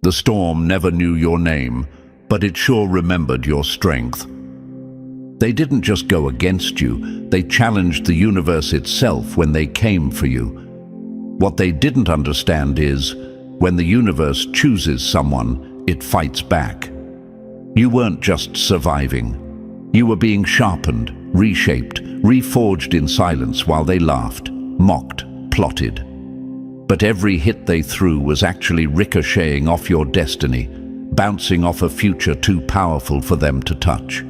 The storm never knew your name, but it sure remembered your strength. They didn't just go against you, they challenged the universe itself when they came for you. What they didn't understand is, when the universe chooses someone, it fights back. You weren't just surviving. You were being sharpened, reshaped, reforged in silence while they laughed, mocked, plotted. But every hit they threw was actually ricocheting off your destiny, bouncing off a future too powerful for them to touch.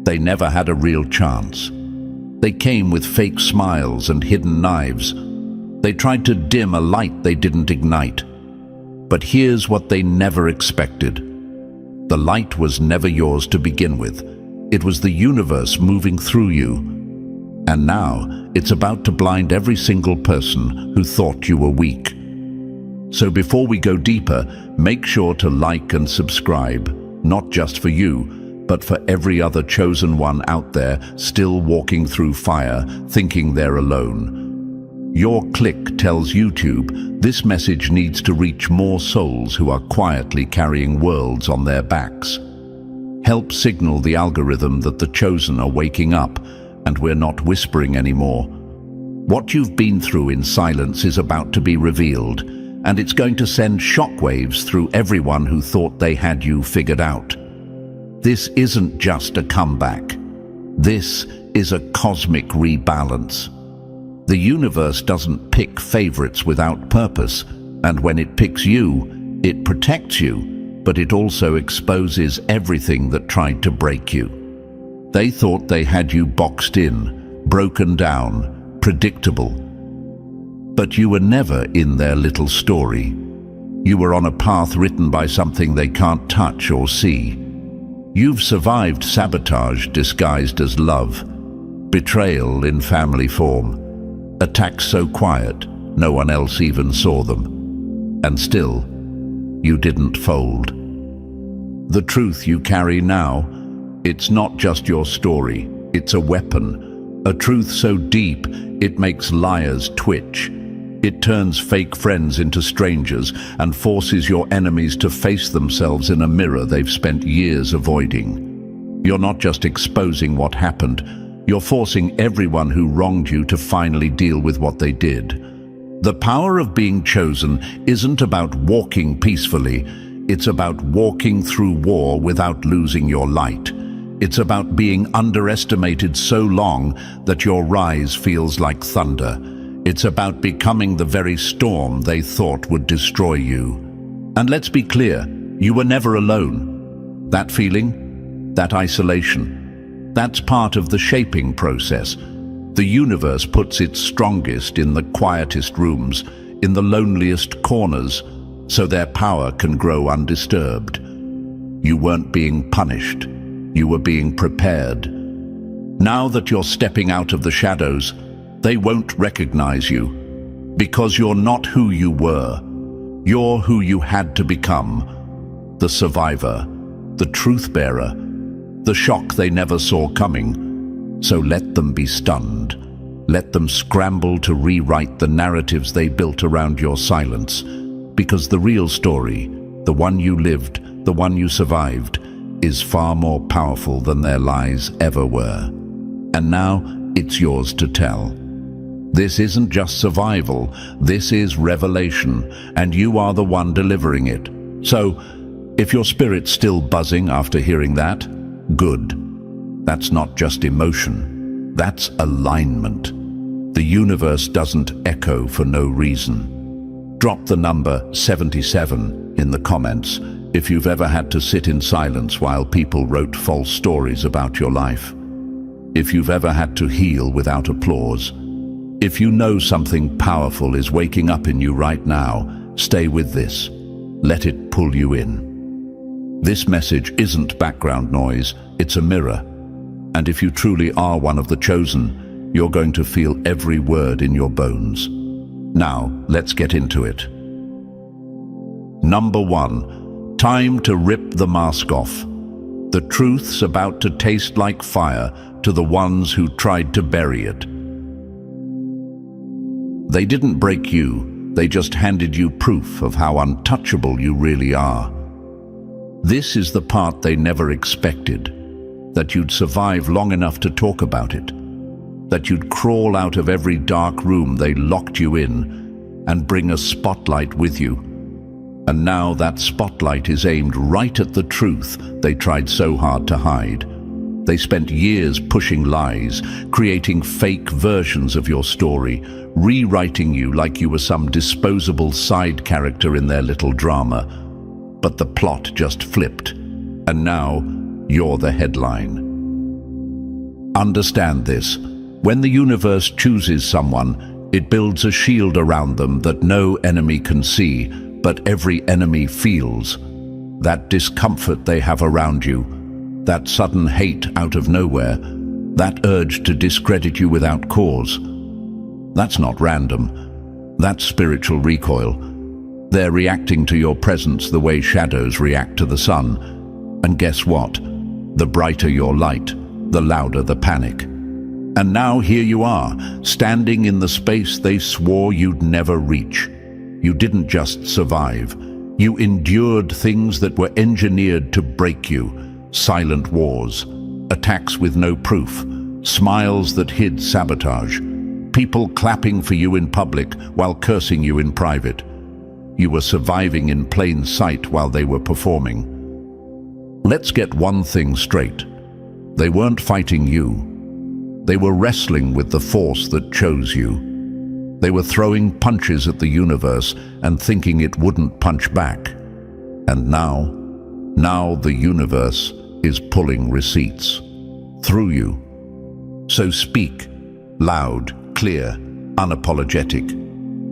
They never had a real chance. They came with fake smiles and hidden knives. They tried to dim a light they didn't ignite. But here's what they never expected. The light was never yours to begin with. It was the universe moving through you. And now, it's about to blind every single person who thought you were weak. So before we go deeper, make sure to like and subscribe, not just for you, but for every other chosen one out there still walking through fire, thinking they're alone. Your click tells YouTube this message needs to reach more souls who are quietly carrying worlds on their backs. Help signal the algorithm that the chosen are waking up, and we're not whispering anymore. What you've been through in silence is about to be revealed, and it's going to send shockwaves through everyone who thought they had you figured out. This isn't just a comeback. This is a cosmic rebalance. The universe doesn't pick favorites without purpose, and when it picks you, it protects you, but it also exposes everything that tried to break you. They thought they had you boxed in, broken down, predictable. But you were never in their little story. You were on a path written by something they can't touch or see. You've survived sabotage disguised as love, betrayal in family form, attacks so quiet no one else even saw them. And still, you didn't fold. The truth you carry now, it's not just your story, it's a weapon. A truth so deep, it makes liars twitch. It turns fake friends into strangers and forces your enemies to face themselves in a mirror they've spent years avoiding. You're not just exposing what happened, you're forcing everyone who wronged you to finally deal with what they did. The power of being chosen isn't about walking peacefully, it's about walking through war without losing your light. It's about being underestimated so long that your rise feels like thunder. It's about becoming the very storm they thought would destroy you. And let's be clear, you were never alone. That feeling, that isolation, that's part of the shaping process. The universe puts its strongest in the quietest rooms, in the loneliest corners, so their power can grow undisturbed. You weren't being punished, you were being prepared. Now that you're stepping out of the shadows, they won't recognize you, because you're not who you were. You're who you had to become. The survivor, the truth bearer, the shock they never saw coming. So let them be stunned. Let them scramble to rewrite the narratives they built around your silence. Because the real story, the one you lived, the one you survived, is far more powerful than their lies ever were. And now it's yours to tell. This isn't just survival, this is revelation, and you are the one delivering it. So, if your spirit's still buzzing after hearing that, good. That's not just emotion, that's alignment. The universe doesn't echo for no reason. Drop the number 77 in the comments if you've ever had to sit in silence while people wrote false stories about your life. If you've ever had to heal without applause. If you know something powerful is waking up in you right now, stay with this. Let it pull you in. This message isn't background noise, it's a mirror. And if you truly are one of the chosen, you're going to feel every word in your bones. Now, let's get into it. Number 1, time to rip the mask off. The truth's about to taste like fire to the ones who tried to bury it. They didn't break you, They just handed you proof of how untouchable you really are. This is the part they never expected, that you'd survive long enough to talk about it, that you'd crawl out of every dark room they locked you in and bring a spotlight with you. And now that spotlight is aimed right at the truth they tried so hard to hide. They spent years pushing lies, creating fake versions of your story, rewriting you like you were some disposable side character in their little drama. But the plot just flipped, and now you're the headline. Understand this. When the universe chooses someone, it builds a shield around them that no enemy can see, but every enemy feels. That discomfort they have around you, that sudden hate out of nowhere, that urge to discredit you without cause. That's not random. That's spiritual recoil. They're reacting to your presence the way shadows react to the sun. And guess what? The brighter your light, the louder the panic. And now here you are, standing in the space they swore you'd never reach. You didn't just survive. You endured things that were engineered to break you. Silent wars, attacks with no proof, smiles that hid sabotage, people clapping for you in public while cursing you in private. You were surviving in plain sight while they were performing. Let's get one thing straight. They weren't fighting you. They were wrestling with the force that chose you. They were throwing punches at the universe and thinking it wouldn't punch back. And now the universe is pulling receipts through you. So speak, loud, clear, unapologetic.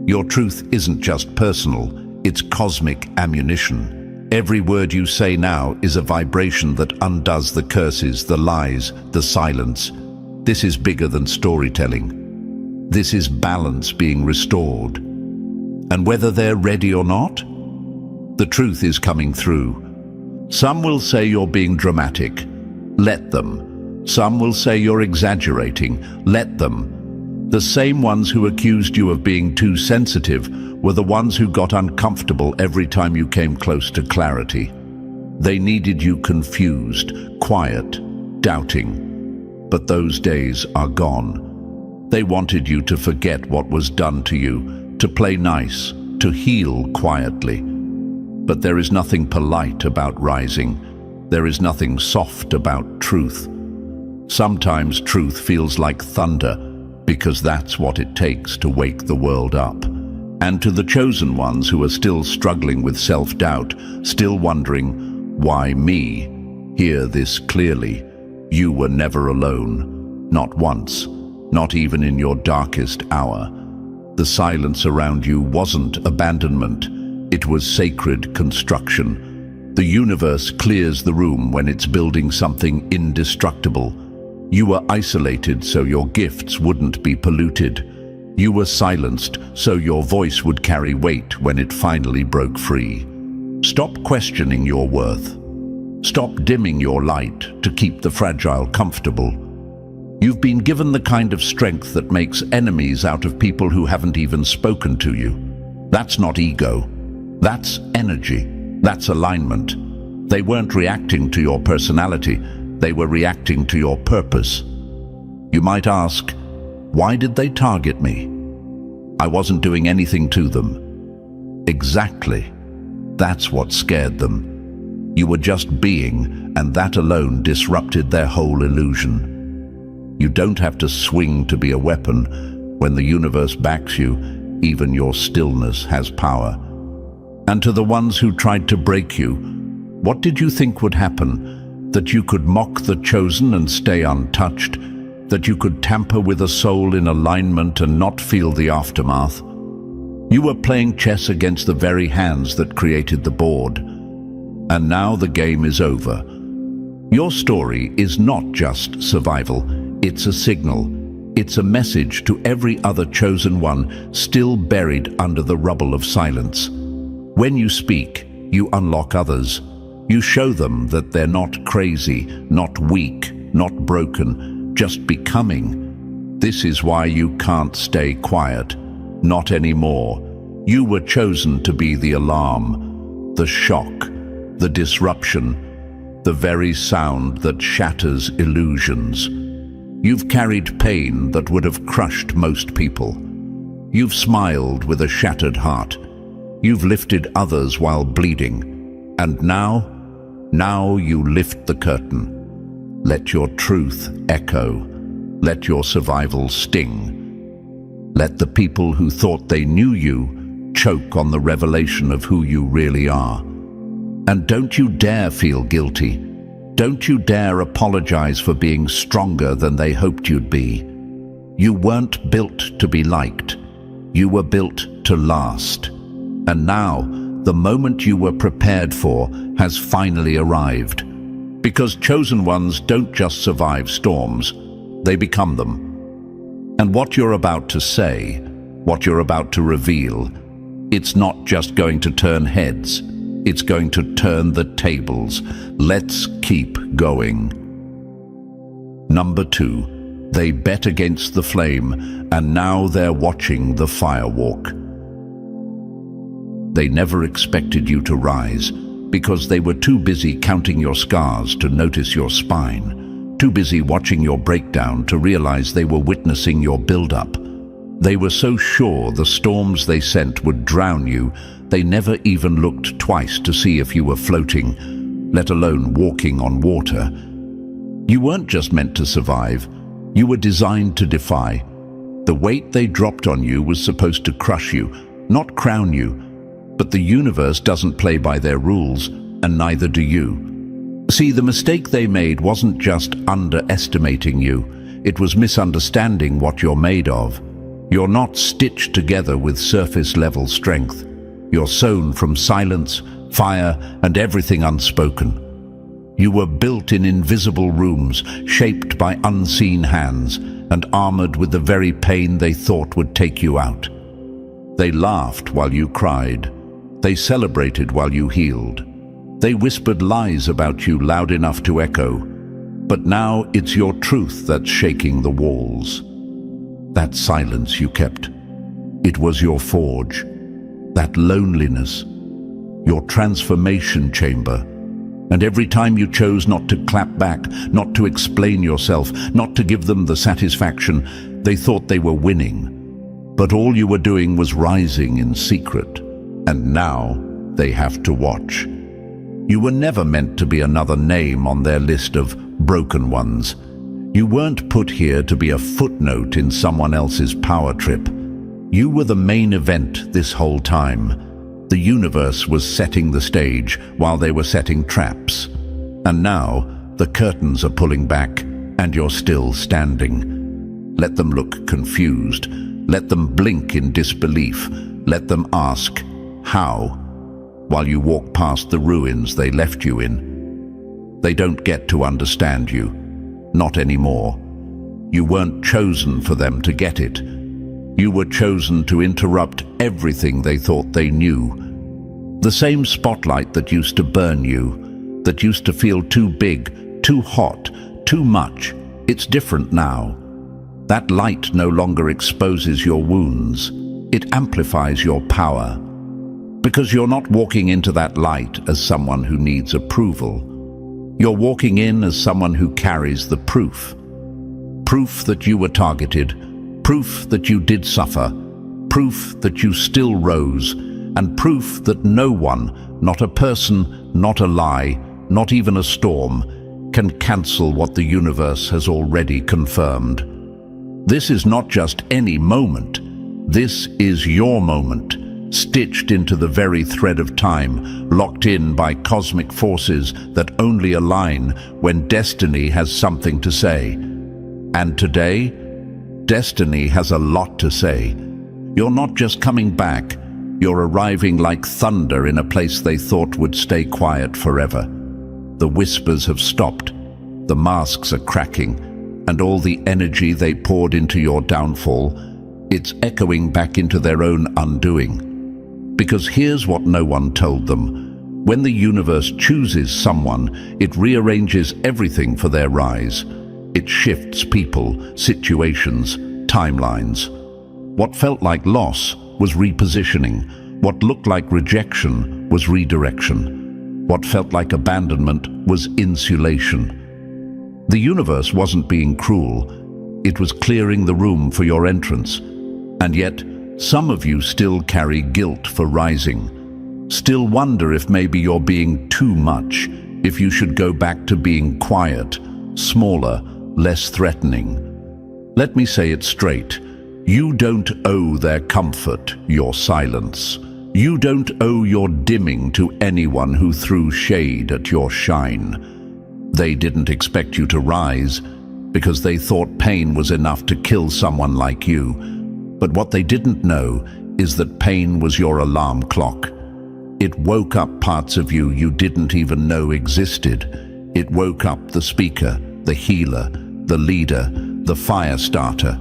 Your truth isn't just personal, it's cosmic ammunition. Every word you say now is a vibration that undoes the curses, the lies, the silence. This is bigger than storytelling. This is balance being restored. And whether they're ready or not, the truth is coming through. Some will say you're being dramatic. Let them. Some will say you're exaggerating. Let them. The same ones who accused you of being too sensitive were the ones who got uncomfortable every time you came close to clarity. They needed you confused, quiet, doubting. But those days are gone. They wanted you to forget what was done to you, to play nice, to heal quietly. But there is nothing polite about rising. There is nothing soft about truth. Sometimes truth feels like thunder, because that's what it takes to wake the world up. And to the chosen ones who are still struggling with self-doubt, still wondering, why me? Hear this clearly. You were never alone. Not once. Not even in your darkest hour. The silence around you wasn't abandonment. It was sacred construction. The universe clears the room when it's building something indestructible. You were isolated so your gifts wouldn't be polluted. You were silenced so your voice would carry weight when it finally broke free. Stop questioning your worth. Stop dimming your light to keep the fragile comfortable. You've been given the kind of strength that makes enemies out of people who haven't even spoken to you. That's not ego. That's energy. That's alignment. They weren't reacting to your personality. They were reacting to your purpose. You might ask, why did they target me? I wasn't doing anything to them. Exactly. That's what scared them. You were just being, and that alone disrupted their whole illusion. You don't have to swing to be a weapon. When the universe backs you, even your stillness has power. And to the ones who tried to break you, what did you think would happen? That you could mock the chosen and stay untouched? That you could tamper with a soul in alignment and not feel the aftermath? You were playing chess against the very hands that created the board. And now the game is over. Your story is not just survival. It's a signal. It's a message to every other chosen one still buried under the rubble of silence. When you speak, you unlock others. You show them that they're not crazy, not weak, not broken, just becoming. This is why you can't stay quiet. Not anymore. You were chosen to be the alarm, the shock, the disruption, the very sound that shatters illusions. You've carried pain that would have crushed most people. You've smiled with a shattered heart. You've lifted others while bleeding. And now you lift the curtain. Let your truth echo. Let your survival sting. Let the people who thought they knew you choke on the revelation of who you really are. And don't you dare feel guilty. Don't you dare apologize for being stronger than they hoped you'd be. You weren't built to be liked. You were built to last. And now, the moment you were prepared for has finally arrived. Because chosen ones don't just survive storms, they become them. And what you're about to say, what you're about to reveal, it's not just going to turn heads. It's going to turn the tables. Let's keep going. Number 2, they bet against the flame, and now they're watching the firewalk. They never expected you to rise, because they were too busy counting your scars to notice your spine, too busy watching your breakdown to realize they were witnessing your build-up. They were so sure the storms they sent would drown you, they never even looked twice to see if you were floating, let alone walking on water. You weren't just meant to survive, you were designed to defy. The weight they dropped on you was supposed to crush you, not crown you. But the universe doesn't play by their rules, and neither do you. See, the mistake they made wasn't just underestimating you, it was misunderstanding what you're made of. You're not stitched together with surface-level strength. You're sewn from silence, fire, and everything unspoken. You were built in invisible rooms, shaped by unseen hands, and armored with the very pain they thought would take you out. They laughed while you cried. They celebrated while you healed. They whispered lies about you loud enough to echo. But now it's your truth that's shaking the walls. That silence you kept, it was your forge. That loneliness, your transformation chamber. And every time you chose not to clap back, not to explain yourself, not to give them the satisfaction, they thought they were winning. But all you were doing was rising in secret. And now they have to watch. You were never meant to be another name on their list of broken ones. You weren't put here to be a footnote in someone else's power trip. You were the main event this whole time. The universe was setting the stage while they were setting traps. And now the curtains are pulling back and you're still standing. Let them look confused. Let them blink in disbelief. Let them ask, how? While you walk past the ruins they left you in. They don't get to understand you. Not anymore. You weren't chosen for them to get it. You were chosen to interrupt everything they thought they knew. The same spotlight that used to burn you, that used to feel too big, too hot, too much, it's different now. That light no longer exposes your wounds. It amplifies your power. Because you're not walking into that light as someone who needs approval. You're walking in as someone who carries the proof. Proof that you were targeted. Proof that you did suffer. Proof that you still rose. And proof that no one, not a person, not a lie, not even a storm, can cancel what the universe has already confirmed. This is not just any moment. This is your moment. Stitched into the very thread of time, locked in by cosmic forces that only align when destiny has something to say. And today, destiny has a lot to say. You're not just coming back, you're arriving like thunder in a place they thought would stay quiet forever. The whispers have stopped, the masks are cracking, and all the energy they poured into your downfall, it's echoing back into their own undoing. Because here's what no one told them. When the universe chooses someone, it rearranges everything for their rise. It shifts people, situations, timelines. What felt like loss was repositioning. What looked like rejection was redirection. What felt like abandonment was insulation. The universe wasn't being cruel. It was clearing the room for your entrance. And yet, some of you still carry guilt for rising. Still wonder if maybe you're being too much, if you should go back to being quiet, smaller, less threatening. Let me say it straight. You don't owe their comfort your silence. You don't owe your dimming to anyone who threw shade at your shine. They didn't expect you to rise because they thought pain was enough to kill someone like you. But what they didn't know is that pain was your alarm clock. It woke up parts of you you didn't even know existed. It woke up the speaker, the healer, the leader, the fire starter.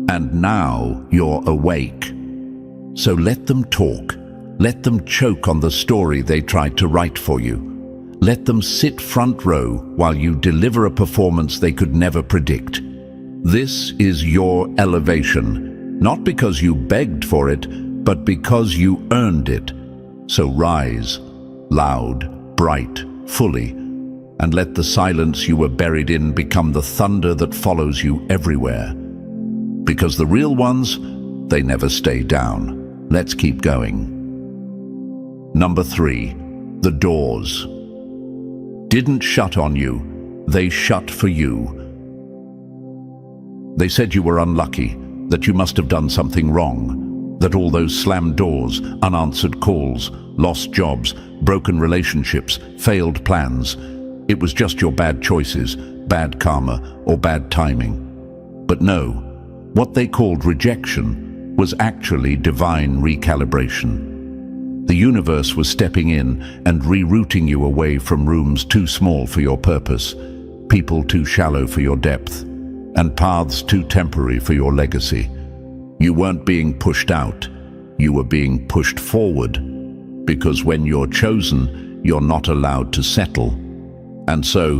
And now you're awake. So let them talk. Let them choke on the story they tried to write for you. Let them sit front row while you deliver a performance they could never predict. This is your elevation, not because you begged for it, but because you earned it. So rise, loud, bright, fully, and let the silence you were buried in become the thunder that follows you everywhere. Because the real ones, they never stay down. Let's keep going. Number 3, the doors. Didn't shut on you, they shut for you. They said you were unlucky, that you must have done something wrong, that all those slammed doors, unanswered calls, lost jobs, broken relationships, failed plans, it was just your bad choices, bad karma, or bad timing. But no, what they called rejection was actually divine recalibration. The universe was stepping in and rerouting you away from rooms too small for your purpose, people too shallow for your depth, and paths too temporary for your legacy. You weren't being pushed out, you were being pushed forward, because when you're chosen, you're not allowed to settle. And so,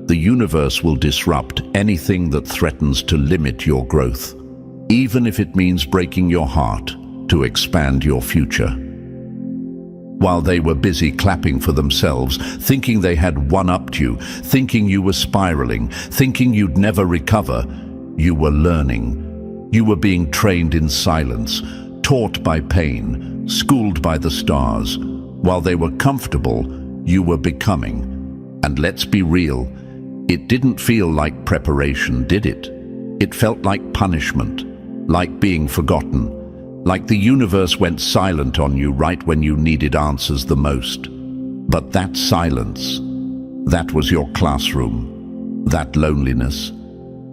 the universe will disrupt anything that threatens to limit your growth, even if it means breaking your heart to expand your future. While they were busy clapping for themselves, thinking they had one-upped you, thinking you were spiraling, thinking you'd never recover, you were learning. You were being trained in silence, taught by pain, schooled by the stars. While they were comfortable, you were becoming. And let's be real, it didn't feel like preparation, did it? It felt like punishment, like being forgotten. Like the universe went silent on you right when you needed answers the most. But that silence, that was your classroom, that loneliness,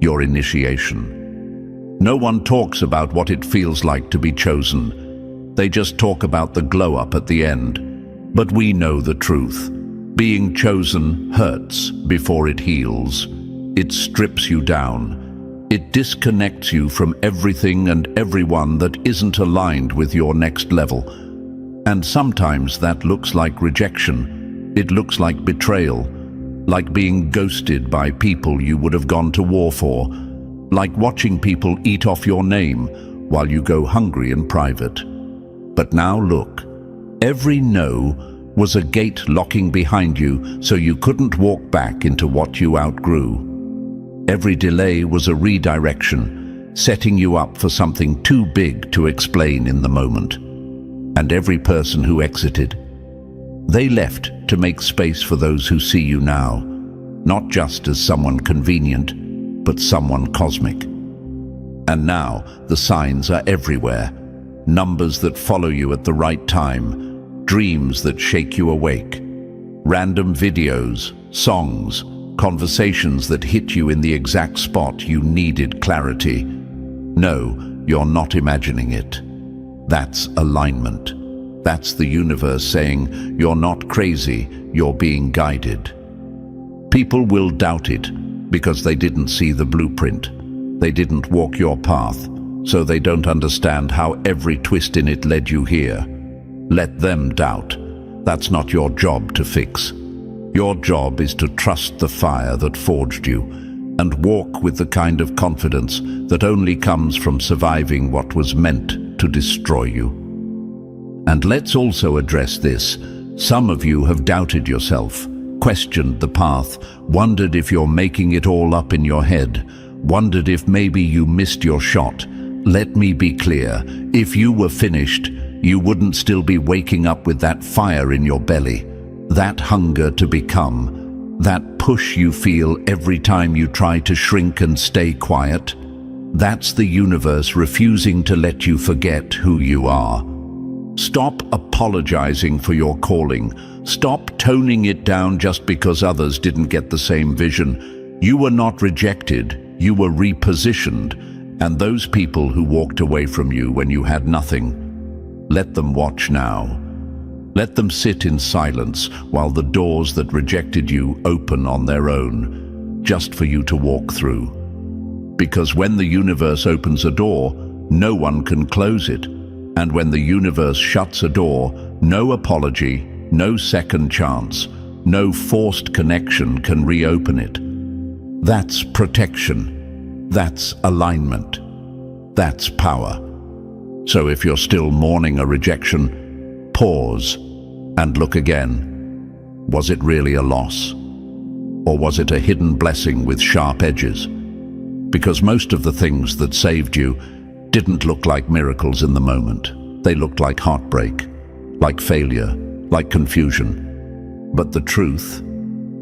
your initiation. No one talks about what it feels like to be chosen. They just talk about the glow-up at the end. But we know the truth. Being chosen hurts before it heals. It strips you down. It disconnects you from everything and everyone that isn't aligned with your next level. And sometimes that looks like rejection. It looks like betrayal, like being ghosted by people you would have gone to war for, like watching people eat off your name while you go hungry in private. But now look, every no was a gate locking behind you so you couldn't walk back into what you outgrew. Every delay was a redirection, setting you up for something too big to explain in the moment. And every person who exited, they left to make space for those who see you now, not just as someone convenient, but someone cosmic. And now the signs are everywhere, numbers that follow you at the right time, dreams that shake you awake, random videos, songs, conversations that hit you in the exact spot you needed clarity. No, you're not imagining it. That's alignment. That's the universe saying, you're not crazy, you're being guided. People will doubt it because they didn't see the blueprint. They didn't walk your path, so they don't understand how every twist in it led you here. Let them doubt. That's not your job to fix. Your job is to trust the fire that forged you and walk with the kind of confidence that only comes from surviving what was meant to destroy you. And let's also address this. Some of you have doubted yourself, questioned the path, wondered if you're making it all up in your head, wondered if maybe you missed your shot. Let me be clear, if you were finished, you wouldn't still be waking up with that fire in your belly, that hunger to become, that push you feel every time you try to shrink and stay quiet. That's the universe refusing to let you forget who you are. Stop apologizing for your calling. Stop toning it down just because others didn't get the same vision. You were not rejected, you were repositioned, and those people who walked away from you when you had nothing, let them watch now. Let them sit in silence while the doors that rejected you open on their own, just for you to walk through. Because when the universe opens a door, no one can close it. And when the universe shuts a door, no apology, no second chance, no forced connection can reopen it. That's protection. That's alignment. That's power. So if you're still mourning a rejection, pause and look again. Was it really a loss? Or was it a hidden blessing with sharp edges? Because most of the things that saved you didn't look like miracles in the moment. They looked like heartbreak, like failure, like confusion. But the truth,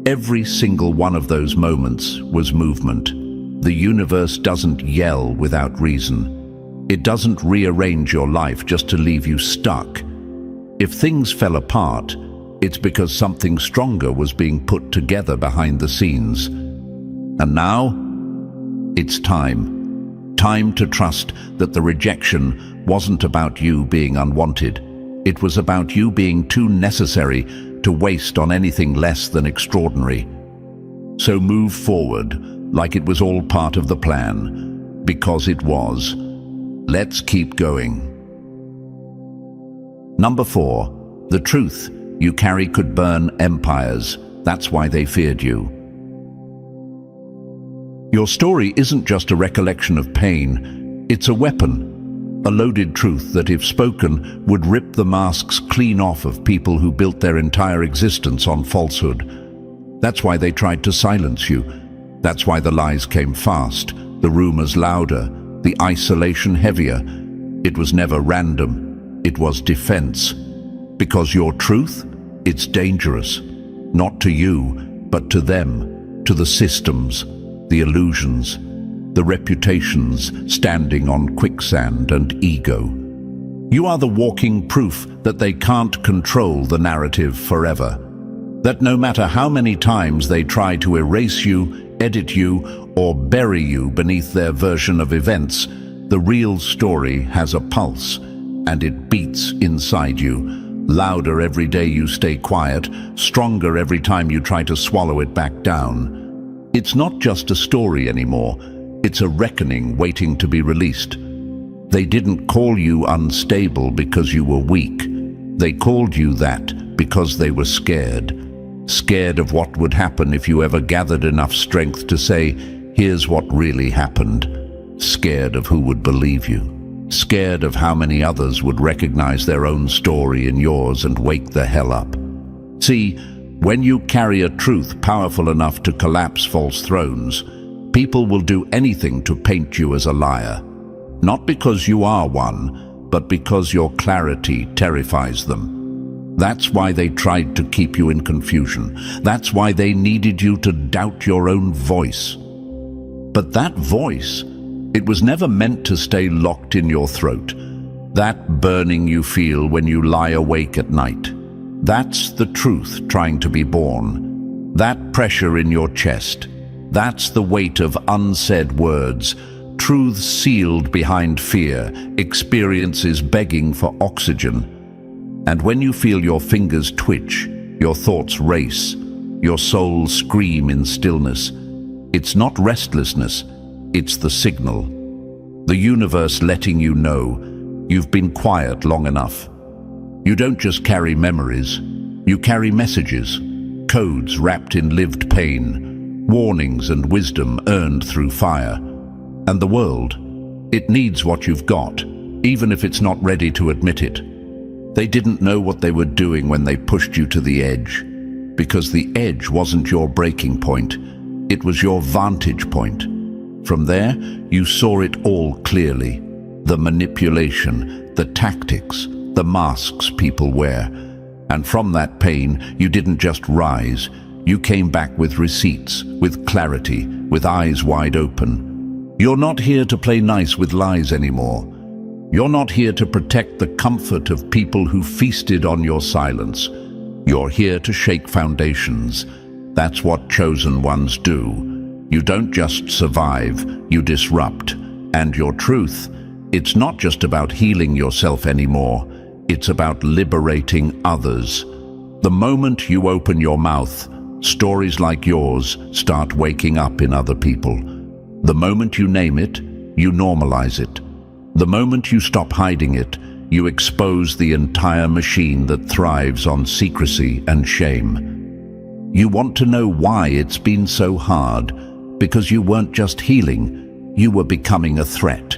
every single one of those moments was movement. The universe doesn't yell without reason. It doesn't rearrange your life just to leave you stuck. If things fell apart, it's because something stronger was being put together behind the scenes. And now, it's time. Time to trust that the rejection wasn't about you being unwanted. It was about you being too necessary to waste on anything less than extraordinary. So move forward like it was all part of the plan, because it was. Let's keep going. Number 4, the truth you carry could burn empires. That's why they feared you. Your story isn't just a recollection of pain, it's a weapon, a loaded truth that, if spoken, would rip the masks clean off of people who built their entire existence on falsehood. That's why they tried to silence you. That's why the lies came fast, the rumors louder, the isolation heavier. It was never random, it was defense. Because your truth, it's dangerous. Not to you, but to them, to the systems, the illusions, the reputations standing on quicksand and ego. You are the walking proof that they can't control the narrative forever. That no matter how many times they try to erase you, edit you, or bury you beneath their version of events, the real story has a pulse, and it beats inside you, louder every day you stay quiet, stronger every time you try to swallow it back down. It's not just a story anymore, it's a reckoning waiting to be released. They didn't call you unstable because you were weak. They called you that because they were scared. Scared of what would happen if you ever gathered enough strength to say, here's what really happened. Scared of who would believe you. Scared of how many others would recognize their own story in yours and wake the hell up. See, when you carry a truth powerful enough to collapse false thrones, people will do anything to paint you as a liar. Not because you are one, but because your clarity terrifies them. That's why they tried to keep you in confusion. That's why they needed you to doubt your own voice. But that voice, it was never meant to stay locked in your throat. That burning you feel when you lie awake at night. That's the truth trying to be born. That pressure in your chest. That's the weight of unsaid words, truths sealed behind fear, experiences begging for oxygen. And when you feel your fingers twitch, your thoughts race, your soul scream in stillness, it's not restlessness, it's the signal. The universe letting you know you've been quiet long enough. You don't just carry memories, you carry messages, codes wrapped in lived pain, warnings and wisdom earned through fire. And the world, it needs what you've got, even if it's not ready to admit it. They didn't know what they were doing when they pushed you to the edge, because the edge wasn't your breaking point, it was your vantage point. From there, you saw it all clearly. The manipulation, the tactics, the masks people wear. And from that pain, you didn't just rise. You came back with receipts, with clarity, with eyes wide open. You're not here to play nice with lies anymore. You're not here to protect the comfort of people who feasted on your silence. You're here to shake foundations. That's what chosen ones do. You don't just survive, you disrupt. And your truth, it's not just about healing yourself anymore. It's about liberating others. The moment you open your mouth, stories like yours start waking up in other people. The moment you name it, you normalize it. The moment you stop hiding it, you expose the entire machine that thrives on secrecy and shame. You want to know why it's been so hard, because you weren't just healing, you were becoming a threat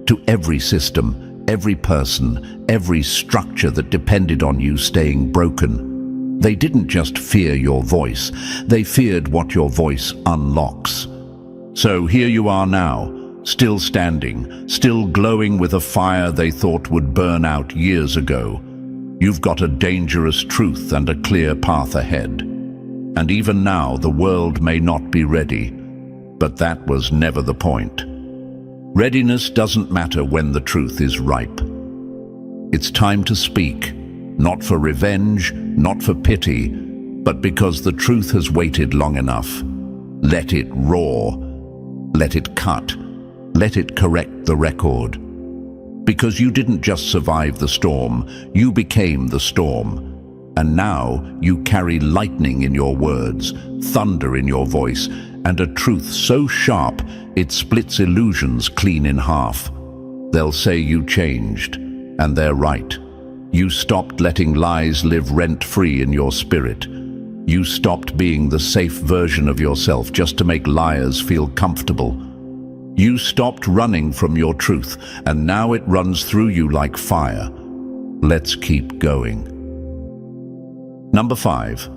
to every system, every person, every structure that depended on you staying broken. They didn't just fear your voice, they feared what your voice unlocks. So here you are now, still standing, still glowing with a fire they thought would burn out years ago. You've got a dangerous truth and a clear path ahead. And even now, the world may not be ready, but that was never the point. Readiness doesn't matter when the truth is ripe. It's time to speak, not for revenge, not for pity, but because the truth has waited long enough. Let it roar, let it cut, let it correct the record. Because you didn't just survive the storm, you became the storm. And now you carry lightning in your words, thunder in your voice, and a truth so sharp it splits illusions clean in half. They'll say you changed, and they're right. You stopped letting lies live rent-free in your spirit. You stopped being the safe version of yourself just to make liars feel comfortable. You stopped running from your truth, and now it runs through you like fire. Let's keep going. Number 5.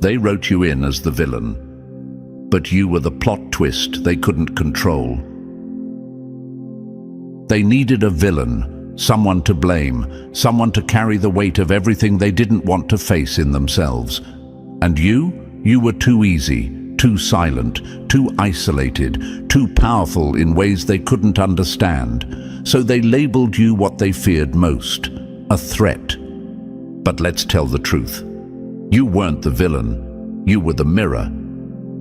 They wrote you in as the villain, but you were the plot twist they couldn't control. They needed a villain, someone to blame, someone to carry the weight of everything they didn't want to face in themselves. And you were too easy, too silent, too isolated, too powerful in ways they couldn't understand. So they labeled you what they feared most, a threat. But let's tell the truth. You weren't the villain, you were the mirror.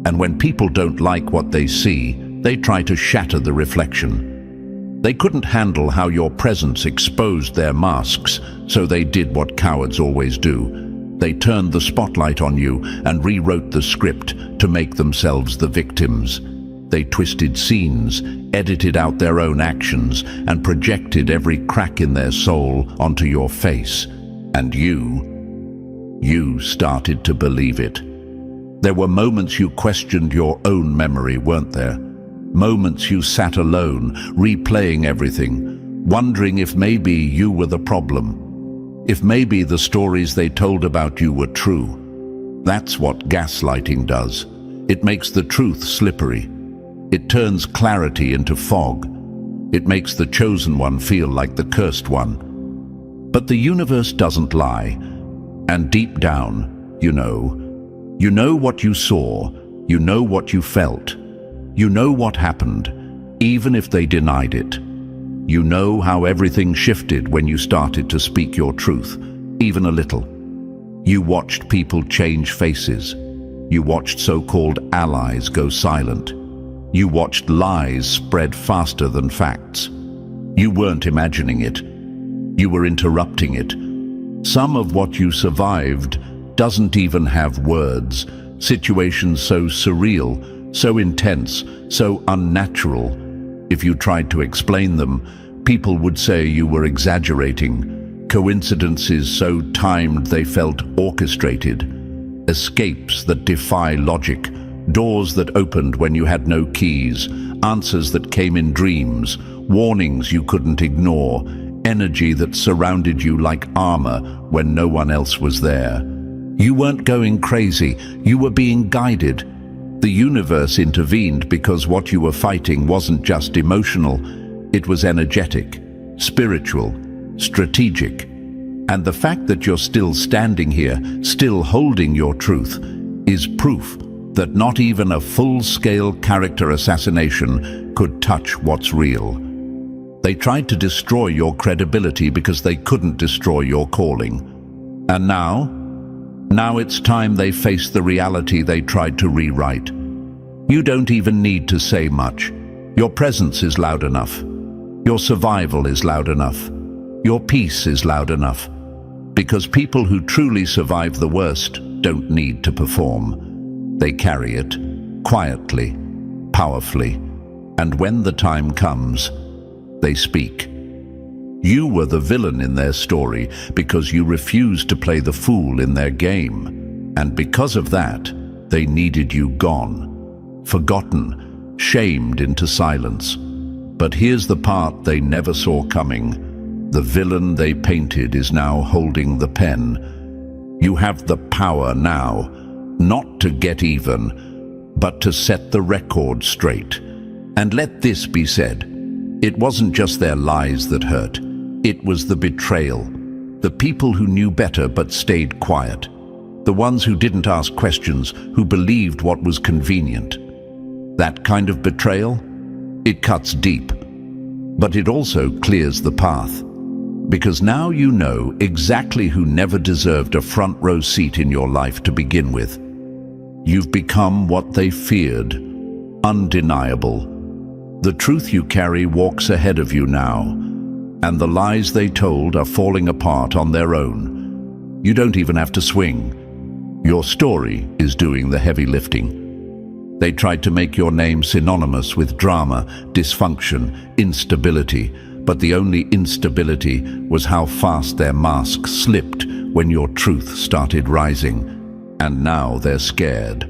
And when people don't like what they see, they try to shatter the reflection. They couldn't handle how your presence exposed their masks, so they did what cowards always do. They turned the spotlight on you and rewrote the script to make themselves the victims. They twisted scenes, edited out their own actions, and projected every crack in their soul onto your face. And you started to believe it. There were moments you questioned your own memory, weren't there? Moments you sat alone, replaying everything, wondering if maybe you were the problem. If maybe the stories they told about you were true. That's what gaslighting does. It makes the truth slippery. It turns clarity into fog. It makes the chosen one feel like the cursed one. But the universe doesn't lie. And deep down, you know what you saw, you know what you felt, you know what happened, even if they denied it. You know how everything shifted when you started to speak your truth, even a little. You watched people change faces. You watched so-called allies go silent. You watched lies spread faster than facts. You weren't imagining it. You were interrupting it. Some of what you survived doesn't even have words. Situations so surreal, so intense, so unnatural. If you tried to explain them, people would say you were exaggerating. Coincidences so timed they felt orchestrated. Escapes that defy logic. Doors that opened when you had no keys. Answers that came in dreams. Warnings you couldn't ignore. energy that surrounded you like armor when no one else was there. You weren't going crazy, you were being guided. The universe intervened because what you were fighting wasn't just emotional, it was energetic, spiritual, strategic. And the fact that you're still standing here, still holding your truth, is proof that not even a full-scale character assassination could touch what's real. They tried to destroy your credibility because they couldn't destroy your calling. And now it's time they face the reality they tried to rewrite. You don't even need to say much. Your presence is loud enough. Your survival is loud enough. Your peace is loud enough. Because people who truly survive the worst don't need to perform. They carry it, quietly, powerfully, and when the time comes, they speak. You were the villain in their story because you refused to play the fool in their game. And because of that, they needed you gone, forgotten, shamed into silence. But here's the part they never saw coming. The villain they painted is now holding the pen. You have the power now, not to get even, but to set the record straight. And let this be said, it wasn't just their lies that hurt. It was the betrayal. The people who knew better but stayed quiet. The ones who didn't ask questions, who believed what was convenient. That kind of betrayal, it cuts deep. But it also clears the path. Because now you know exactly who never deserved a front row seat in your life to begin with. You've become what they feared, undeniable. The truth you carry walks ahead of you now, and the lies they told are falling apart on their own. You don't even have to swing. Your story is doing the heavy lifting. They tried to make your name synonymous with drama, dysfunction, instability, but the only instability was how fast their mask slipped when your truth started rising. And now they're scared,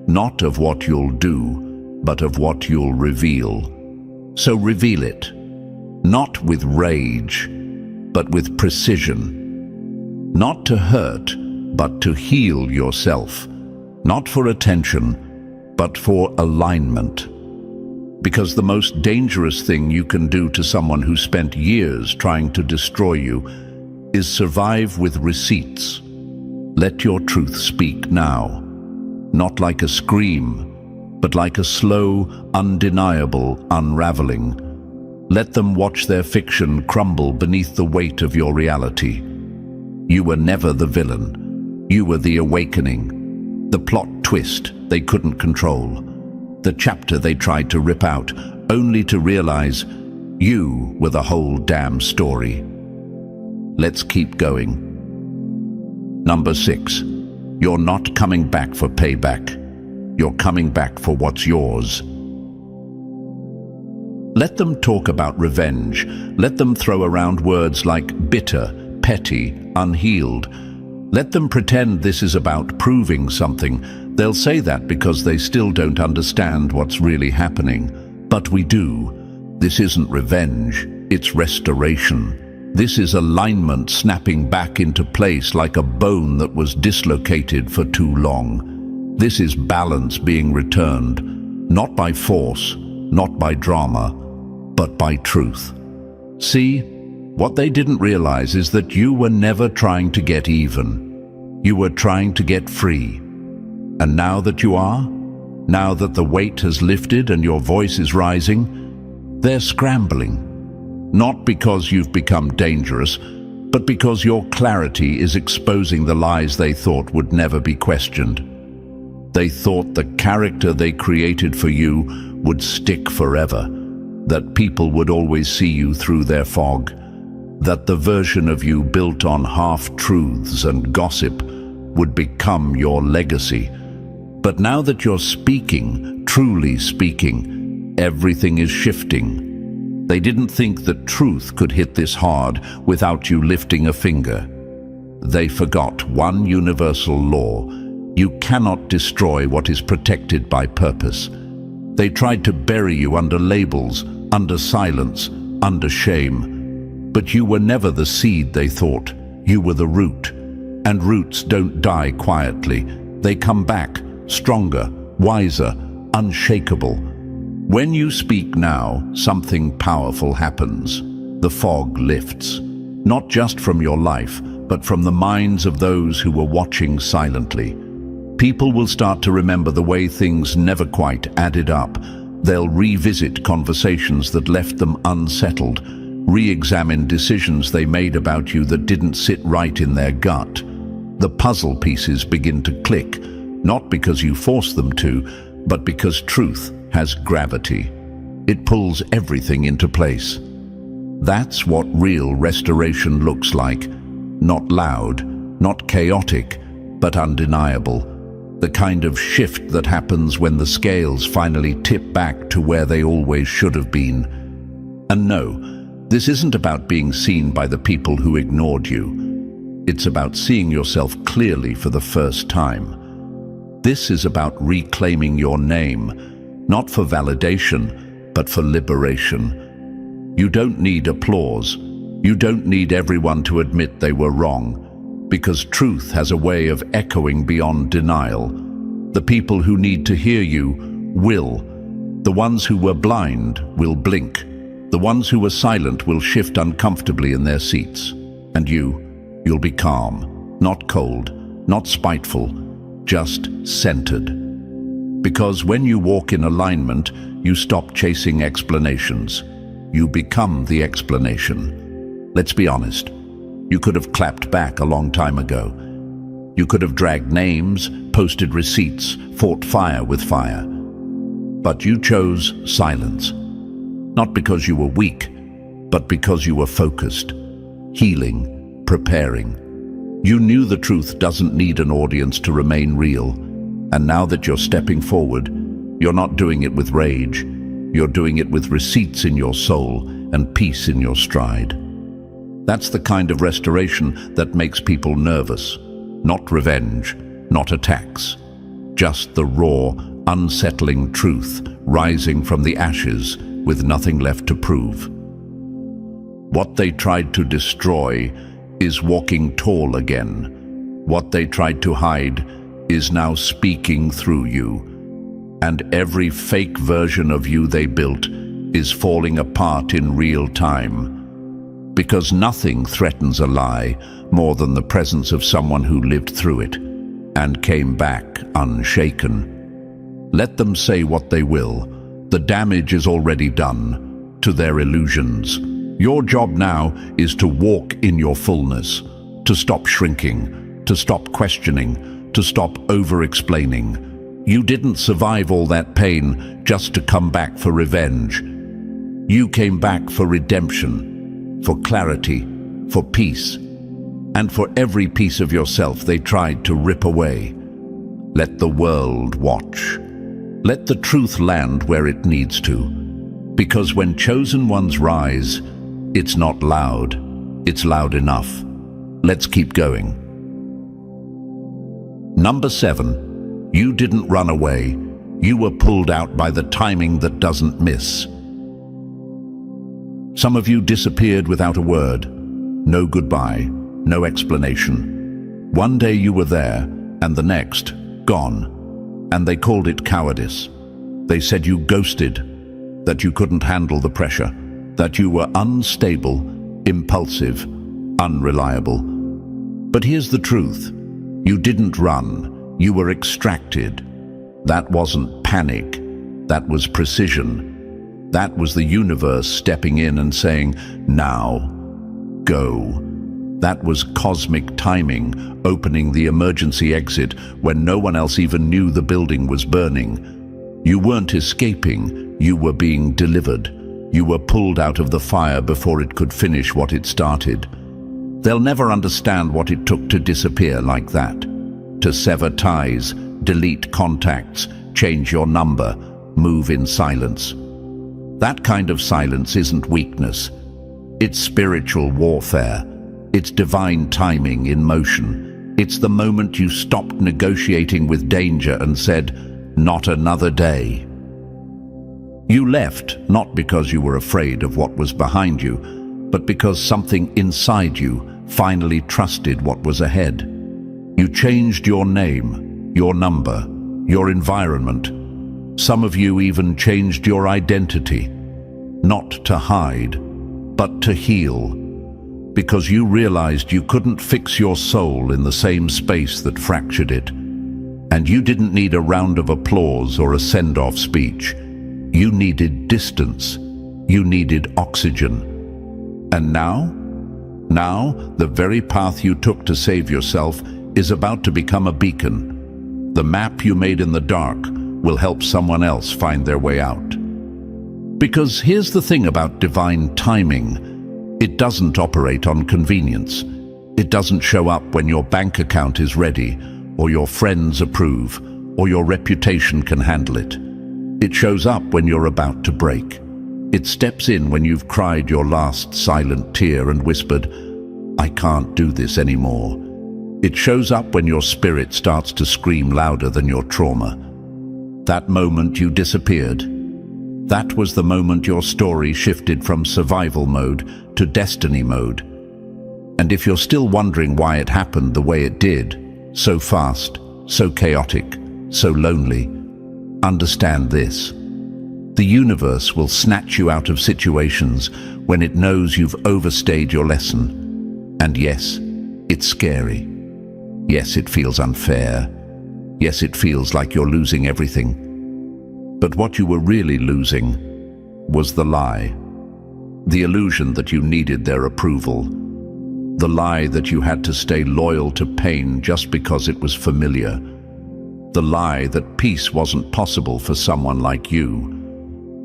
not of what you'll do, but of what you'll reveal. So reveal it, not with rage, but with precision. Not to hurt, but to heal yourself. Not for attention, but for alignment. Because the most dangerous thing you can do to someone who spent years trying to destroy you is survive with receipts. Let your truth speak now, not like a scream, but like a slow, undeniable unraveling. Let them watch their fiction crumble beneath the weight of your reality. You were never the villain. You were the awakening, the plot twist they couldn't control. The chapter they tried to rip out, only to realize you were the whole damn story. Let's keep going. Number 6, you're not coming back for payback. You're coming back for what's yours. Let them talk about revenge. Let them throw around words like bitter, petty, unhealed. Let them pretend this is about proving something. They'll say that because they still don't understand what's really happening. But we do. This isn't revenge, it's restoration. This is alignment snapping back into place like a bone that was dislocated for too long. This is balance being returned, not by force, not by drama, but by truth. See, what they didn't realize is that you were never trying to get even. You were trying to get free. And now that you are, now that the weight has lifted and your voice is rising, they're scrambling. Not because you've become dangerous, but because your clarity is exposing the lies they thought would never be questioned. They thought the character they created for you would stick forever, that people would always see you through their fog, that the version of you built on half-truths and gossip would become your legacy. But now that you're speaking, truly speaking, everything is shifting. They didn't think that truth could hit this hard without you lifting a finger. They forgot one universal law. You cannot destroy what is protected by purpose. They tried to bury you under labels, under silence, under shame. But you were never the seed they thought. You were the root. And roots don't die quietly. They come back, stronger, wiser, unshakable. When you speak now, something powerful happens. The fog lifts, not just from your life, but from the minds of those who were watching silently. People will start to remember the way things never quite added up. They'll revisit conversations that left them unsettled, re-examine decisions they made about you that didn't sit right in their gut. The puzzle pieces begin to click, not because you force them to, but because truth has gravity. It pulls everything into place. That's what real restoration looks like. Not loud, not chaotic, but undeniable. The kind of shift that happens when the scales finally tip back to where they always should have been. And no, this isn't about being seen by the people who ignored you. It's about seeing yourself clearly for the first time. This is about reclaiming your name, not for validation, but for liberation. You don't need applause. You don't need everyone to admit they were wrong, because truth has a way of echoing beyond denial. The people who need to hear you will. The ones who were blind will blink. The ones who were silent will shift uncomfortably in their seats. And you'll be calm, not cold, not spiteful, just centered. Because when you walk in alignment, you stop chasing explanations. You become the explanation. Let's be honest. You could have clapped back a long time ago. You could have dragged names, posted receipts, fought fire with fire. But you chose silence. Not because you were weak, but because you were focused, healing, preparing. You knew the truth doesn't need an audience to remain real. And now that you're stepping forward, you're not doing it with rage. You're doing it with receipts in your soul and peace in your stride. That's the kind of restoration that makes people nervous. Not revenge, not attacks. Just the raw, unsettling truth rising from the ashes with nothing left to prove. What they tried to destroy is walking tall again. What they tried to hide is now speaking through you. And every fake version of you they built is falling apart in real time. Because nothing threatens a lie more than the presence of someone who lived through it and came back unshaken. Let them say what they will. The damage is already done to their illusions. Your job now is to walk in your fullness, to stop shrinking, to stop questioning, to stop over-explaining. You didn't survive all that pain just to come back for revenge. You came back for redemption, for clarity, for peace, and for every piece of yourself they tried to rip away. Let the world watch. Let the truth land where it needs to. Because when chosen ones rise, it's not loud, it's loud enough. Let's keep going. Number 7, you didn't run away. You were pulled out by the timing that doesn't miss. Some of you disappeared without a word. No goodbye, no explanation. One day you were there, and the next, gone. And they called it cowardice. They said you ghosted, that you couldn't handle the pressure, that you were unstable, impulsive, unreliable. But here's the truth. You didn't run. You were extracted. That wasn't panic. That was precision. That was the universe stepping in and saying, now, go. That was cosmic timing, opening the emergency exit when no one else even knew the building was burning. You weren't escaping. You were being delivered. You were pulled out of the fire before it could finish what it started. They'll never understand what it took to disappear like that. To sever ties, delete contacts, change your number, move in silence. That kind of silence isn't weakness. It's spiritual warfare. It's divine timing in motion. It's the moment you stopped negotiating with danger and said, not another day. You left not because you were afraid of what was behind you, but because something inside you finally trusted what was ahead. You changed your name, your number, your environment. Some of you even changed your identity, not to hide, but to heal, because you realized you couldn't fix your soul in the same space that fractured it. And you didn't need a round of applause or a send-off speech. You needed distance. You needed oxygen. And now, the very path you took to save yourself is about to become a beacon. The map you made in the dark will help someone else find their way out. Because here's the thing about divine timing. It doesn't operate on convenience. It doesn't show up when your bank account is ready, or your friends approve, or your reputation can handle it. It shows up when you're about to break. It steps in when you've cried your last silent tear and whispered, "I can't do this anymore." It shows up when your spirit starts to scream louder than your trauma. That moment you disappeared. That was the moment your story shifted from survival mode to destiny mode. And if you're still wondering why it happened the way it did, so fast, so chaotic, so lonely, understand this. The universe will snatch you out of situations when it knows you've overstayed your lesson. And yes, it's scary. Yes, it feels unfair. Yes, it feels like you're losing everything. But what you were really losing was the lie. The illusion that you needed their approval. The lie that you had to stay loyal to pain just because it was familiar. The lie that peace wasn't possible for someone like you.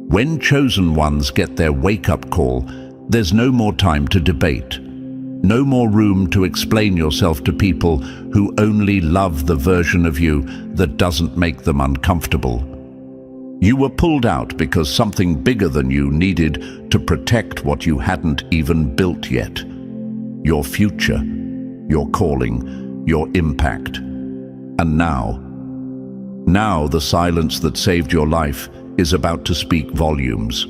When chosen ones get their wake-up call, there's no more time to debate. No more room to explain yourself to people who only love the version of you that doesn't make them uncomfortable. You were pulled out because something bigger than you needed to protect what you hadn't even built yet. Your future, your calling, your impact. And now the silence that saved your life is about to speak volumes.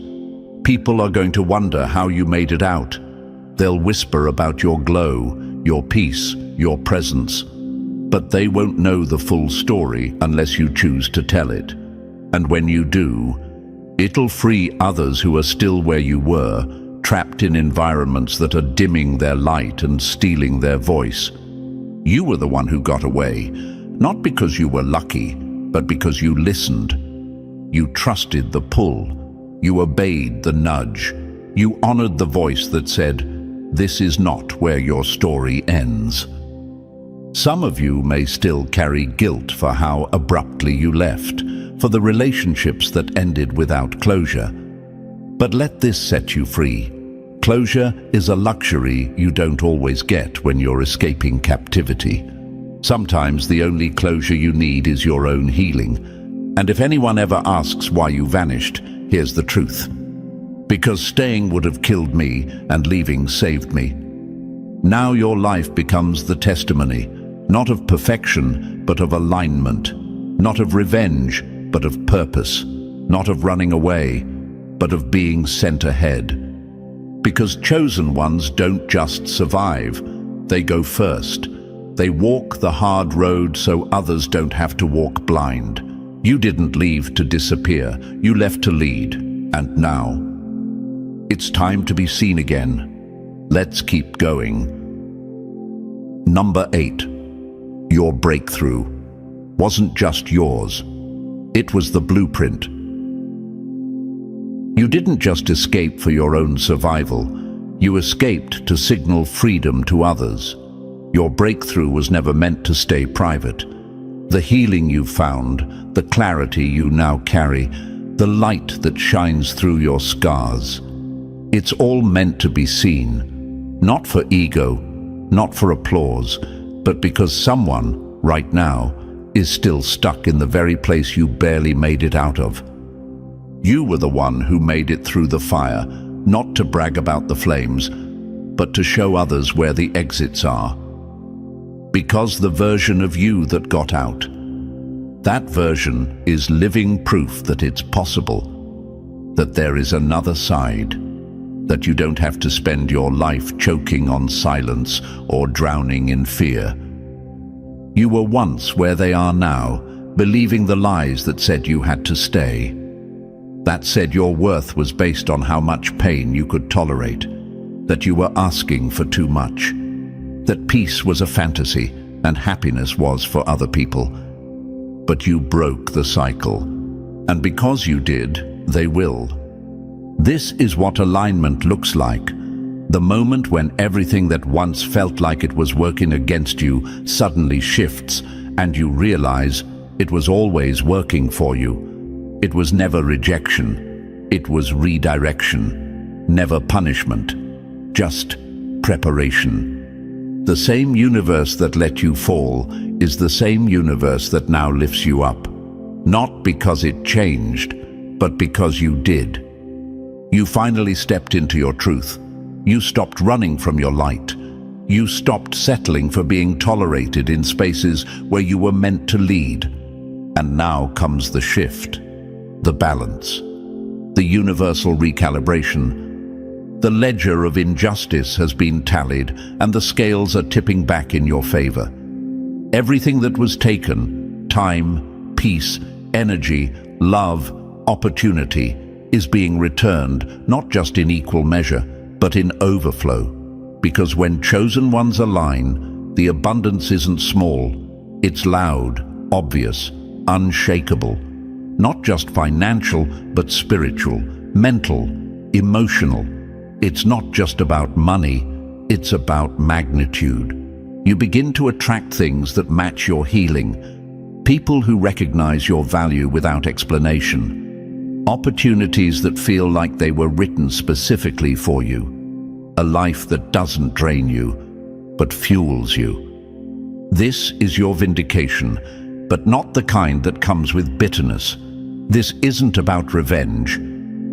People are going to wonder how you made it out. They'll whisper about your glow, your peace, your presence. But they won't know the full story unless you choose to tell it. And when you do, it'll free others who are still where you were, trapped in environments that are dimming their light and stealing their voice. You were the one who got away, not because you were lucky, but because you listened. You trusted the pull. You obeyed the nudge. You honored the voice that said, "This is not where your story ends." Some of you may still carry guilt for how abruptly you left, for the relationships that ended without closure. But let this set you free. Closure is a luxury you don't always get when you're escaping captivity. Sometimes the only closure you need is your own healing. And if anyone ever asks why you vanished, here's the truth. Because staying would have killed me and leaving saved me. Now your life becomes the testimony, not of perfection, but of alignment. Not of revenge, but of purpose. Not of running away, but of being sent ahead. Because chosen ones don't just survive, they go first. They walk the hard road so others don't have to walk blind. You didn't leave to disappear, you left to lead. And now, it's time to be seen again. Let's keep going. Number 8. Your breakthrough wasn't just yours. It was the blueprint. You didn't just escape for your own survival. You escaped to signal freedom to others. Your breakthrough was never meant to stay private. The healing you found, the clarity you now carry, the light that shines through your scars. It's all meant to be seen, not for ego, not for applause, but because someone, right now, is still stuck in the very place you barely made it out of. You were the one who made it through the fire, not to brag about the flames, but to show others where the exits are. Because the version of you that got out, that version is living proof that it's possible, that there is another side. that you don't have to spend your life choking on silence or drowning in fear. You were once where they are now, believing the lies that said you had to stay. That said your worth was based on how much pain you could tolerate, that you were asking for too much, that peace was a fantasy and happiness was for other people. But you broke the cycle, and because you did, they will. This is what alignment looks like. The moment when everything that once felt like it was working against you suddenly shifts, and you realize it was always working for you. It was never rejection. It was redirection. Never punishment. Just preparation. The same universe that let you fall is the same universe that now lifts you up. Not because it changed, but because you did. You finally stepped into your truth. You stopped running from your light. You stopped settling for being tolerated in spaces where you were meant to lead. And now comes the shift, the balance, the universal recalibration. The ledger of injustice has been tallied, and the scales are tipping back in your favor. Everything that was taken, time, peace, energy, love, opportunity, is being returned, not just in equal measure, but in overflow. Because when chosen ones align, the abundance isn't small, it's loud, obvious, unshakable. Not just financial, but spiritual, mental, emotional. It's not just about money, it's about magnitude. You begin to attract things that match your healing, people who recognize your value without explanation, opportunities that feel like they were written specifically for you. A life that doesn't drain you, but fuels you. This is your vindication, but not the kind that comes with bitterness. This isn't about revenge.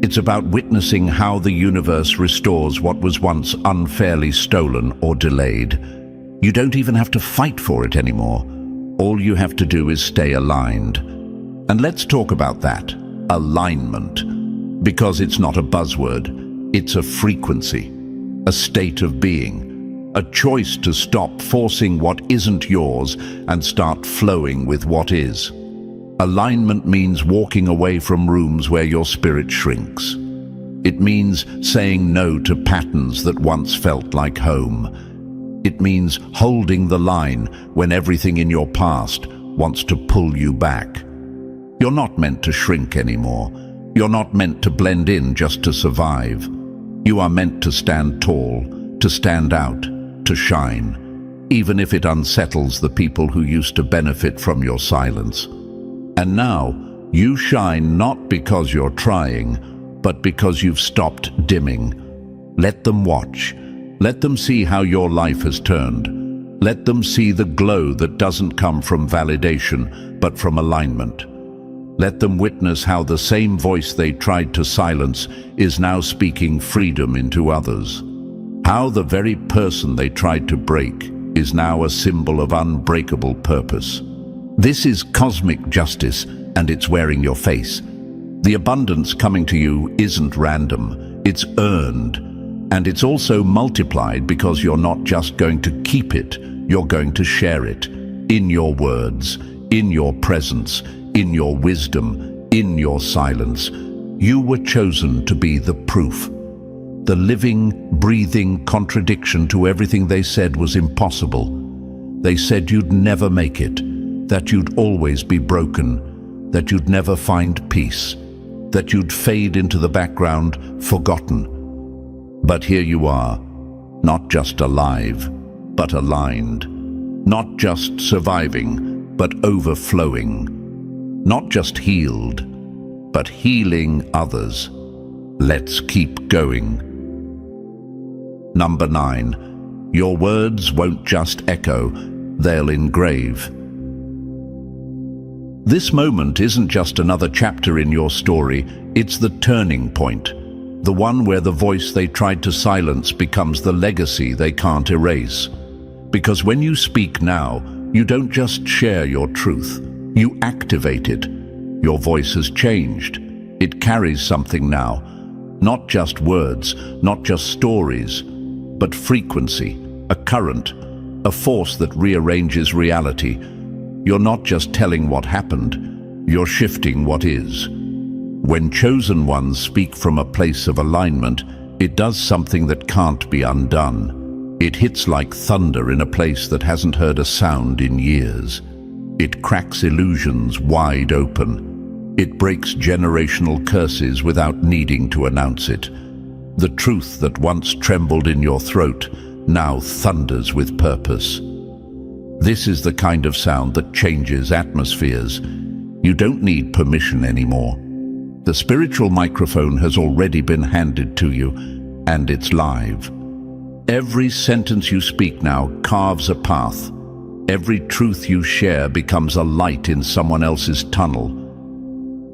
It's about witnessing how the universe restores what was once unfairly stolen or delayed. You don't even have to fight for it anymore. All you have to do is stay aligned. And let's talk about that, alignment. Because it's not a buzzword, it's a frequency. A state of being, a choice to stop forcing what isn't yours and start flowing with what is. Alignment means walking away from rooms where your spirit shrinks. It means saying no to patterns that once felt like home. It means holding the line when everything in your past wants to pull you back. You're not meant to shrink anymore. You're not meant to blend in just to survive. You are meant to stand tall, to stand out, to shine, even if it unsettles the people who used to benefit from your silence. And now, you shine not because you're trying, but because you've stopped dimming. Let them watch. Let them see how your life has turned. Let them see the glow that doesn't come from validation, but from alignment. Let them witness how the same voice they tried to silence is now speaking freedom into others. How the very person they tried to break is now a symbol of unbreakable purpose. This is cosmic justice, and it's wearing your face. The abundance coming to you isn't random, it's earned. And it's also multiplied because you're not just going to keep it, you're going to share it. In your words, in your presence, in your wisdom, in your silence. You were chosen to be the proof. The living, breathing contradiction to everything they said was impossible. They said you'd never make it, that you'd always be broken, that you'd never find peace, that you'd fade into the background, forgotten. But here you are, not just alive, but aligned. Not just surviving, but overflowing. Not just healed, but healing others. Let's keep going. Number 9, your words won't just echo, they'll engrave. This moment isn't just another chapter in your story, it's the turning point. The one where the voice they tried to silence becomes the legacy they can't erase. Because when you speak now, you don't just share your truth, you activate it. Your voice has changed. It carries something now. Not just words, not just stories, but frequency, a current, a force that rearranges reality. You're not just telling what happened, you're shifting what is. When chosen ones speak from a place of alignment, it does something that can't be undone. It hits like thunder in a place that hasn't heard a sound in years. It cracks illusions wide open. It breaks generational curses without needing to announce it. The truth that once trembled in your throat now thunders with purpose. This is the kind of sound that changes atmospheres. You don't need permission anymore. The spiritual microphone has already been handed to you, and it's live. Every sentence you speak now carves a path. Every truth you share becomes a light in someone else's tunnel.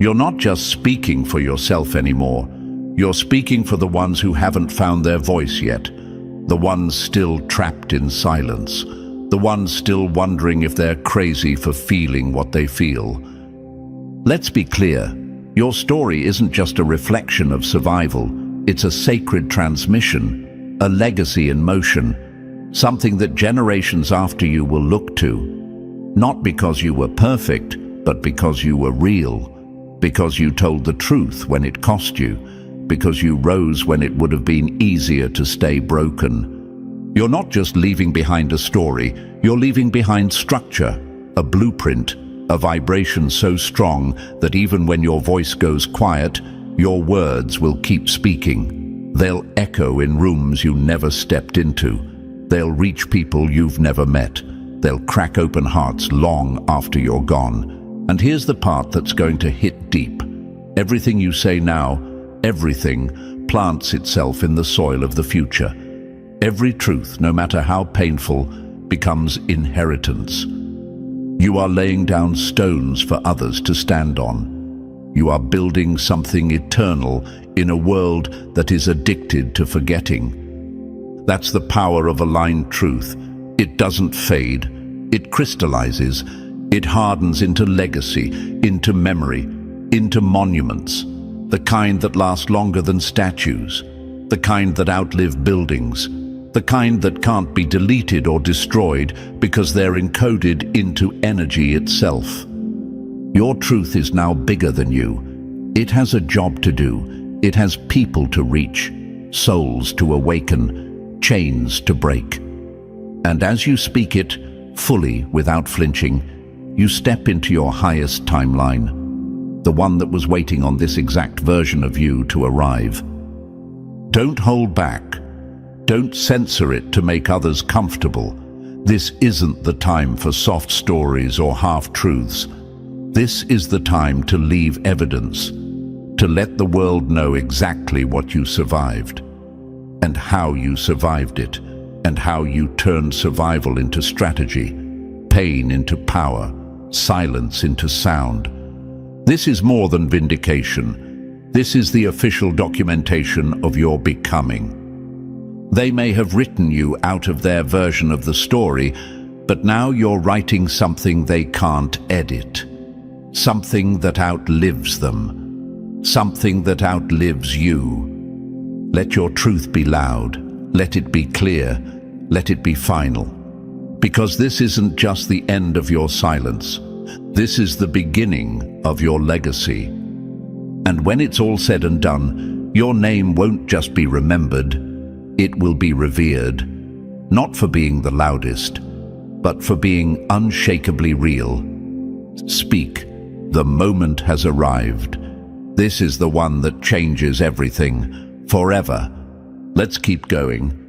You're not just speaking for yourself anymore. You're speaking for the ones who haven't found their voice yet, the ones still trapped in silence, the ones still wondering if they're crazy for feeling what they feel. Let's be clear, your story isn't just a reflection of survival, it's a sacred transmission, a legacy in motion, something that generations after you will look to, not because you were perfect, but because you were real. Because you told the truth when it cost you, because you rose when it would have been easier to stay broken. You're not just leaving behind a story, you're leaving behind structure, a blueprint, a vibration so strong that even when your voice goes quiet, your words will keep speaking. They'll echo in rooms you never stepped into. They'll reach people you've never met. They'll crack open hearts long after you're gone. And here's the part that's going to hit deep. Everything you say now, everything, plants itself in the soil of the future. Every truth, no matter how painful, becomes inheritance. You are laying down stones for others to stand on. You are building something eternal in a world that is addicted to forgetting. That's the power of aligned truth. It doesn't fade, it crystallizes. It hardens into legacy, into memory, into monuments, the kind that last longer than statues, the kind that outlive buildings, the kind that can't be deleted or destroyed because they're encoded into energy itself. Your truth is now bigger than you. It has a job to do. It has people to reach, souls to awaken, chains to break. And as you speak it, fully, without flinching, you step into your highest timeline, the one that was waiting on this exact version of you to arrive. Don't hold back. Don't censor it to make others comfortable. This isn't the time for soft stories or half-truths. This is the time to leave evidence, to let the world know exactly what you survived, and how you survived it, and how you turned survival into strategy, pain into power, silence into sound. This is more than vindication. This is the official documentation of your becoming. They may have written you out of their version of the story, but now you're writing something they can't edit. Something that outlives them. Something that outlives you. Let your truth be loud. Let it be clear. Let it be final. Because this isn't just the end of your silence. This is the beginning of your legacy. And when it's all said and done, your name won't just be remembered, it will be revered. Not for being the loudest, but for being unshakably real. Speak, the moment has arrived. This is the one that changes everything, forever. Let's keep going.